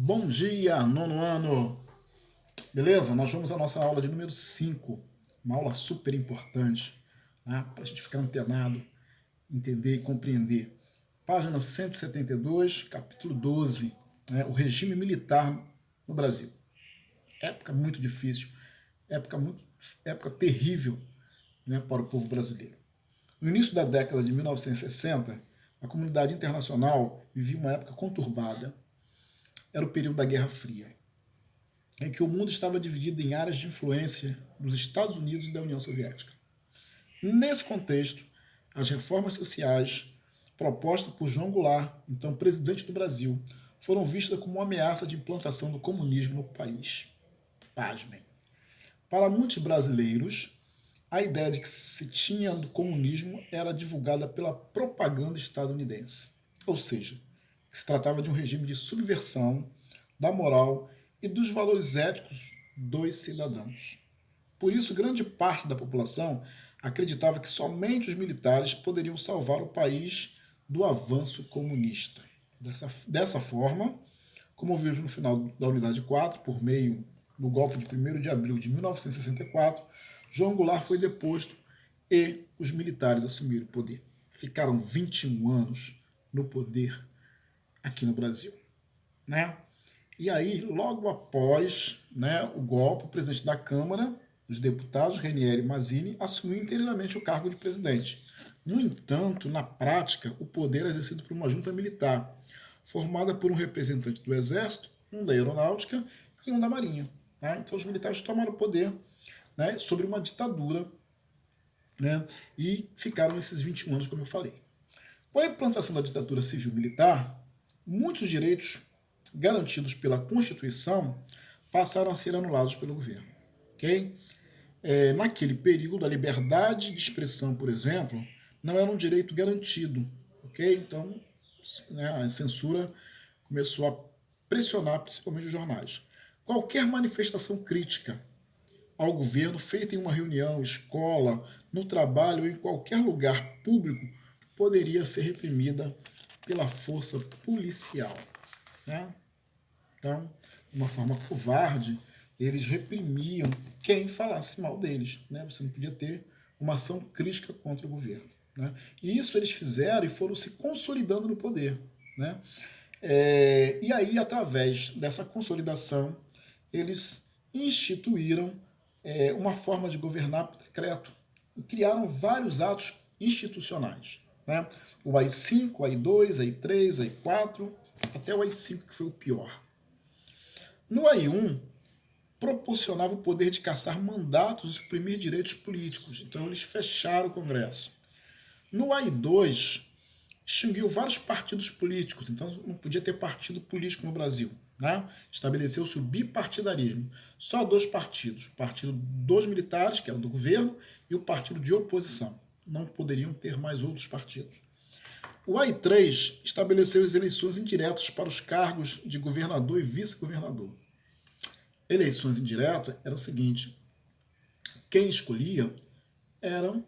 Bom dia, nono ano! Beleza? Nós vamos à nossa aula de número 5, uma aula super importante, né? Para a gente ficar antenado, entender e compreender. Página 172, capítulo 12, né? O regime militar no Brasil. Época muito difícil, época terrível, né, para o povo brasileiro. No início da década de 1960, a comunidade internacional vivia uma época conturbada. Era o período da Guerra Fria, em que o mundo estava dividido em áreas de influência dos Estados Unidos e da União Soviética. Nesse contexto, as reformas sociais propostas por João Goulart, então presidente do Brasil, foram vistas como uma ameaça de implantação do comunismo no país. Pasmem. Para muitos brasileiros, a ideia de que se tinha do comunismo era divulgada pela propaganda estadunidense, ou seja, que se tratava de um regime de subversão da moral e dos valores éticos dos cidadãos. Por isso, grande parte da população acreditava que somente os militares poderiam salvar o país do avanço comunista. Dessa forma, como vimos no final da unidade 4, por meio do golpe de 1º de abril de 1964, João Goulart foi deposto e os militares assumiram o poder. Ficaram 21 anos no poder aqui no Brasil, né? E aí, logo após, né, o golpe, o presidente da Câmara dos Deputados, Ranieri Mazzini, assumiu inteiramente o cargo de presidente. No entanto, na prática, o poder é exercido por uma junta militar, formada por um representante do Exército, um da Aeronáutica e um da Marinha. Né? Então, os militares tomaram o poder, né, sobre uma ditadura, né, e ficaram esses 21 anos, como eu falei. Com a implantação da ditadura civil-militar, muitos direitos garantidos pela Constituição passaram a ser anulados pelo governo. Okay? Naquele período, a liberdade de expressão, por exemplo, não era um direito garantido. Okay? Então, né, a censura começou a pressionar principalmente os jornais. Qualquer manifestação crítica ao governo feita em uma reunião, escola, no trabalho ou em qualquer lugar público poderia ser reprimida pela força policial. Né? Então, de uma forma covarde, eles reprimiam quem falasse mal deles. Né? Você não podia ter uma ação crítica contra o governo. Né? E isso eles fizeram e foram se consolidando no poder. Né? E aí, através dessa consolidação, eles instituíram uma forma de governar por decreto. E criaram vários atos institucionais. Né? O AI-5, o AI-2, AI-3, AI-4, até o AI-5, que foi o pior. No AI-1, proporcionava o poder de caçar mandatos e suprimir direitos políticos. Então, eles fecharam o Congresso. No AI-2, extinguiu vários partidos políticos. Então, não podia ter partido político no Brasil. Né? Estabeleceu-se o bipartidarismo. Só 2 partidos. O partido dos militares, que era do governo, e o partido de oposição. Não poderiam ter mais outros partidos. O AI-3 estabeleceu as eleições indiretas para os cargos de governador e vice-governador. Eleições indiretas era o seguinte: quem escolhia eram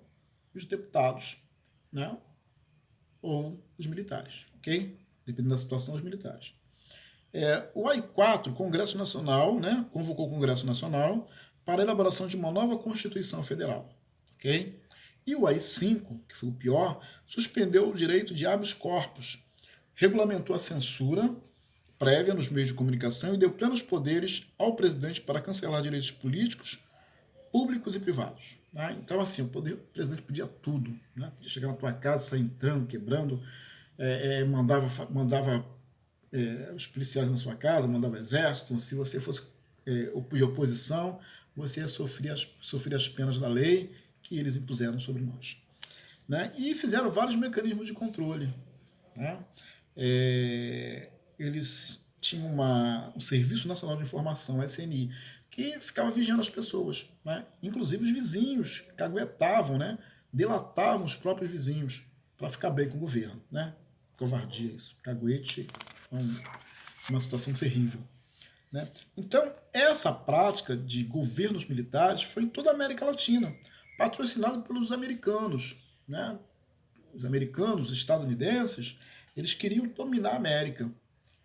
os deputados, né? Ou os militares, ok? Dependendo da situação, os militares. O AI-4, Congresso Nacional, né? Convocou o Congresso Nacional para a elaboração de uma nova Constituição Federal, ok? E o AI-5, que foi o pior, suspendeu o direito de habeas corpus, regulamentou a censura prévia nos meios de comunicação e deu plenos poderes ao presidente para cancelar direitos políticos, públicos e privados. Né? Então, assim, o presidente podia tudo. Né? Podia chegar na tua casa, sair entrando, quebrando, mandava os policiais na sua casa, mandava exército. Se você fosse de oposição, você ia sofrer as penas da lei que eles impuseram sobre nós. Né? E fizeram vários mecanismos de controle. Né? Eles tinham um Serviço Nacional de Informação, SNI, que ficava vigiando as pessoas. Né? Inclusive os vizinhos caguetavam, né? Delatavam os próprios vizinhos para ficar bem com o governo. Né? Covardia isso. Caguete é uma situação terrível. Né? Então, essa prática de governos militares foi em toda a América Latina, patrocinado pelos americanos. Né? Os americanos, os estadunidenses, eles queriam dominar a América.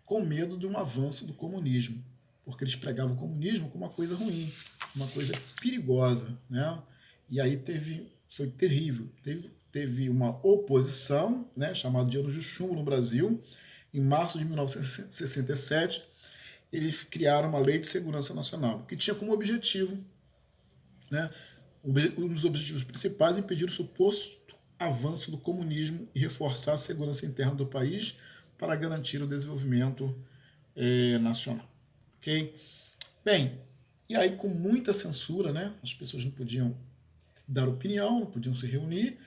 com medo de um avanço do comunismo, porque eles pregavam o comunismo como uma coisa ruim, uma coisa perigosa, né? E aí foi terrível, teve uma oposição, né, chamada de Anos de Chumbo no Brasil. Em março de 1967, eles criaram uma Lei de Segurança Nacional, que tinha como objetivo, né, um dos objetivos principais, impedir o suposto avanço do comunismo e reforçar a segurança interna do país para garantir o desenvolvimento nacional. Ok? Bem, e aí com muita censura, né, as pessoas não podiam dar opinião, não podiam se reunir,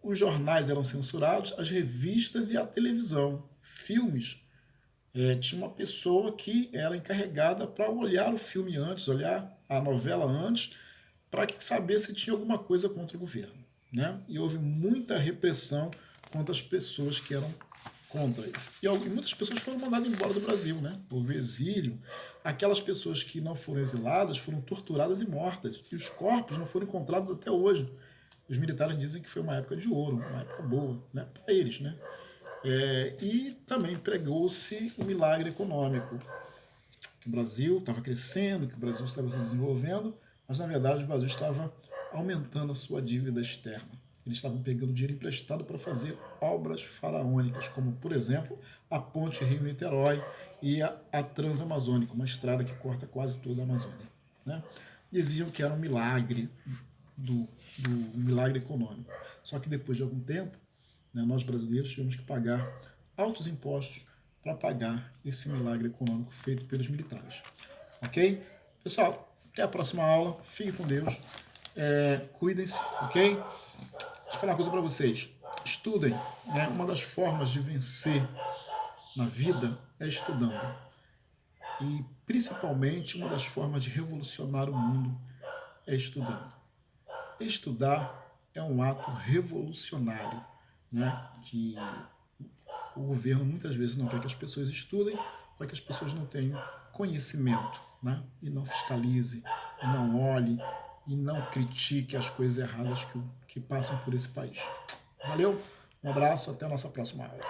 os jornais eram censurados, as revistas e a televisão, filmes. Tinha uma pessoa que era encarregada para olhar o filme antes, olhar a novela antes, para saber se tinha alguma coisa contra o governo, né? E houve muita repressão contra as pessoas que eram contra eles. E muitas pessoas foram mandadas embora do Brasil, né? Houve exílio. Aquelas pessoas que não foram exiladas foram torturadas e mortas. E os corpos não foram encontrados até hoje. Os militares dizem que foi uma época de ouro, uma época boa, né? Para eles, né? E também pregou-se o milagre econômico, que o Brasil estava crescendo, que o Brasil estava se desenvolvendo, mas na verdade o Brasil estava aumentando a sua dívida externa. Eles estavam pegando dinheiro emprestado para fazer obras faraônicas, como, por exemplo, a ponte Rio-Niterói e a Transamazônica, uma estrada que corta quase toda a Amazônia, né? Diziam que era um milagre do milagre econômico. Só que depois de algum tempo, né, nós brasileiros tivemos que pagar altos impostos para pagar esse milagre econômico feito pelos militares. Ok? Pessoal, até a próxima aula. Fique com Deus. Cuidem-se, ok? Deixa eu falar uma coisa para vocês. Estudem. Né? Uma das formas de vencer na vida é estudando. E, principalmente, uma das formas de revolucionar o mundo é estudando. Estudar é um ato revolucionário, né? Que o governo muitas vezes não quer que as pessoas estudem para que as pessoas não tenham conhecimento, né? E não fiscalize, e não olhe, e não critique as coisas erradas que passam por esse país. Valeu? Um abraço, até a nossa próxima aula.